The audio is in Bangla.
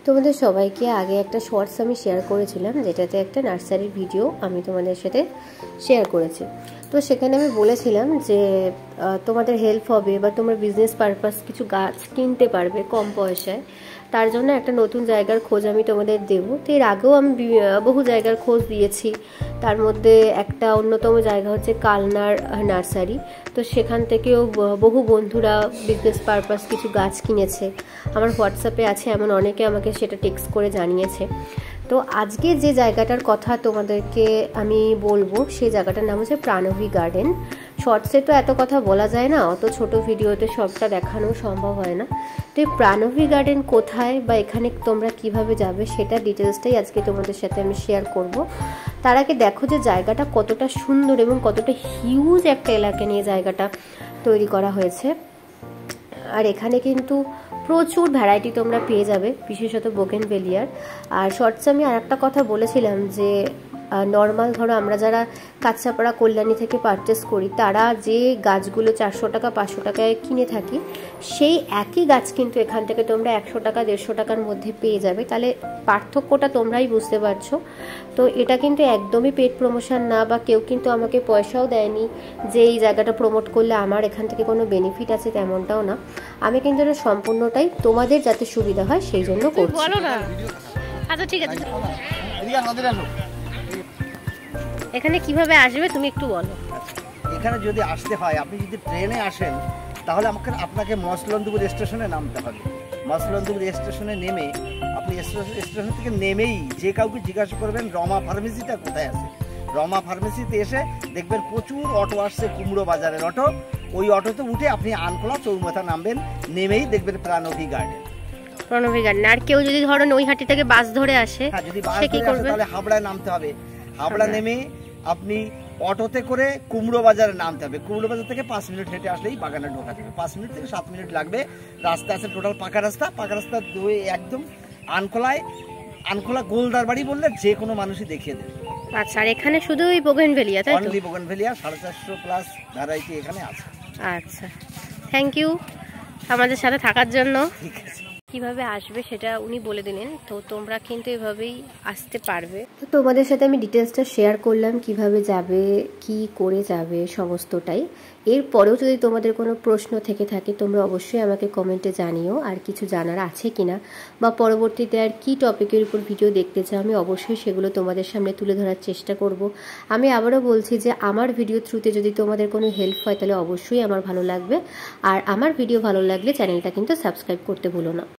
তোমাদের সবাইকে আগে একটা শর্টস আমি শেয়ার করেছিলাম, যেটাতে একটা নার্সারির ভিডিও আমি তোমাদের সাথে শেয়ার করেছি। তো সেখানে আমি বলেছিলাম যে তোমাদের হেল্প হবে বা তোমরা বিজনেস পারপাস কিছু গাছ কিনতে পারবে কম পয়সায়, তার জন্য একটা নতুন জায়গার খোঁজ আমি তোমাদের দেবো। তো এর আগেও আমি বহু জায়গার খোঁজ দিয়েছি, তার মধ্যে একটা অন্যতম জায়গা হচ্ছে কালনার নার্সারি। তো সেখান থেকেও বহু বন্ধুরা বিজনেস পারপাস কিছু গাছ কিনেছে, আমার হোয়াটসঅ্যাপে আছে, এমন অনেকে আমাকে সেটা টেক্সট করে জানিয়েছে। তো আজকে যে জায়গাটার কথা তোমাদেরকে আমি বলবো সেই জায়গাটার নাম হচ্ছে প্রাণবী গার্ডেন। শর্টসে তো এত কথা বলা যায় না, অত ছোট ভিডিওতে সবটা দেখানো সম্ভব হয় না। তো এই প্রাণবী গার্ডেন কোথায় বা এখানে তোমরা কিভাবে যাবে সেটা ডিটেলসটাই আজকে তোমাদের সাথে আমি শেয়ার করব। তার আগে দেখো যে জায়গাটা কতটা সুন্দর এবং কতটা হিউজ একটা এলাকা নিয়ে জায়গাটা তৈরি করা হয়েছে। আর এখানে কিন্তু প্রচুর ভ্যারাইটি তোমরা পেয়ে যাবে, বিশেষত বোগেনভেলিয়ার। আর শর্টসে আমি আর একটা কথা বলেছিলাম যে নর্মাল ধরো আমরা যারা কাঁচাপাড়া কল্যাণী থেকে পারচেস করি, তারা যে গাছগুলো 400 টাকা 500 টাকায় কিনে থাকি, সেই একই গাছ কিন্তু এখান থেকে তোমরা 100 টাকা 150 টাকার মধ্যে পেয়ে যাবে। তাহলে পার্থক্যটা তোমরাই বুঝতে পারছো। তো এটা কিন্তু একদমই পেড প্রমোশন না, বা কেউ কিন্তু আমাকে পয়সাও দেয়নি যে এই জায়গাটা প্রমোট করলে আমার এখান থেকে কোনো বেনিফিট আছে, তেমনটাও না। আমি কিন্তু এটা সম্পূর্ণটাই তোমাদের যাতে সুবিধা হয় সেই জন্য করছি। বলো না, আচ্ছা ঠিক আছে। এখানে কিভাবে আসবে তুমি একটু বলো। এখানে যদি আসতে হয়, আপনি যদি ট্রেনে আসেন তাহলে আপনাকে মসলন্দপুর স্টেশনে নামতে হবে। মসলন্দপুর স্টেশনে নেমে আপনি স্টেশন থেকে নেমেই যে কাউকে জিজ্ঞাসা করবেন রমা ফার্মেসিটা কোথায় আছে। রমা ফার্মেসিতে এসে দেখবেন প্রচুর অটো আসছে, কুমড়ো বাজারের অটো। ওই অটোতে উঠে আপনি আনকোলা চৌমাথা নামবেন, নেমেই দেখবেন প্রাণবী গার্ডেন। প্রাণবী গার্ডেন। আর কেউ যদি ধরেন ওই হাটি থেকে বাস ধরে আসে, হ্যাঁ যদি বাস ধরে আসে তাহলে হাবড়ায় নামতে হবে। হাবড়া নেমে আপনি অটোতে করে কুমড়ো বাজারে নামতে হবে। কুমড়ো বাজার থেকে 5 মিনিট হেঁটে আসলেই বাগানে ঢোকা যাবে। 5 মিনিট থেকে 7 মিনিট লাগবে। রাস্তা আছে টোটাল পাকা রাস্তা। পাকা রাস্তা একদম আনকোলা গোলদার বাড়ি বললে যে কোনো মানুষই দেখিয়ে দেবে। আচ্ছা, আর এখানে শুধু ওই বোগেনভেলিয়া, তাই তো? অনলি বোগেনভেলিয়া 450 প্লাস ভ্যারাইটি এখানে আছে। আচ্ছা, থ্যাংক ইউ আমাদের সাথে থাকার জন্য। ঠিক আছে। কিভাবে আসবে সেটা উনি বলে দিলেন, তো তোমরা কিন্তু এভাবেই আসতে পারবে। তো তোমাদের সাথে আমি ডিটেলসটা শেয়ার করলাম, কিভাবে যাবে, কি করে যাবে, সমস্তটাই। এরপরেও যদি তোমাদের কোনো প্রশ্ন থেকে থাকে তোমরা অবশ্যই আমাকে কমেন্টে জানিও, আর কিছু জানার আছে কিনা বা পরবর্তীতে আর কি টপিকের উপর ভিডিও দেখতে চাও, আমি অবশ্যই সেগুলো তোমাদের সামনে তুলে ধরার চেষ্টা করব। আমি আবারও বলছি যে আমার ভিডিও থ্রুতে যদি তোমাদের কোনো হেল্প হয় তাহলে অবশ্যই আমার ভালো লাগবে। আর আমার ভিডিও ভালো লাগলে চ্যানেলটা কিন্তু সাবস্ক্রাইব করতে ভুলো না।